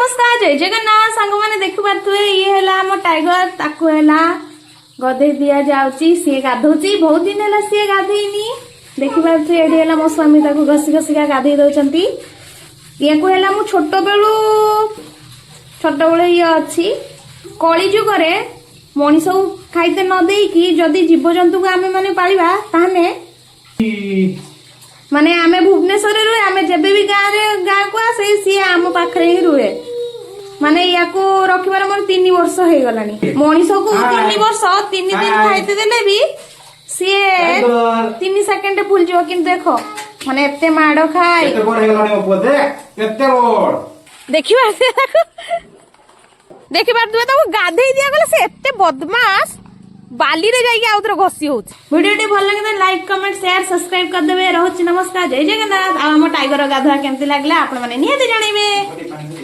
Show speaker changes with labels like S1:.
S1: नमस्कार जय जगन्नाथ सांग मैंने देखि पारे ये है आम टाइगर ताकू है गधे दिया जाउची सी गाधौची बहुत दिन है सी गाधेनी देखि पारे ये मो स्वामी घसी घसिका गाधे दौरान या को छोट बेलू छोट बेलू ये अच्छी कली जुगे मनीष को खाइते न देकी जदि जीवजंतु को आमे माने पालिबा ताने माने आमे भुवनेश्वर रुहे आमे जेबे भी गाँ को आसे सी आम पाखरे ही रुहे माने या को रखिबार मोर 3 वर्ष हे गलानी मनीष को 3 वर्ष 3 दिन खाइते देले भी सी 3 सेकंड भूल जो किंतु देखो माने एते माडो खाई
S2: एते बड़ हे गलानी मो पुते एते बड़
S1: देखिबा से देखिबार तुए तो गाधेई दिया गले से एते बदमाश बाली रे जाई आउतर घसी होछ वीडियो भल लगे तो लाइक कमेंट शेयर सब्सक्राइब कर देबे रहउछि नमस्कार जय जगन्नाथ आ हम टाइगर गाधुआ केमति लागला आपण माने नियति जानिबे।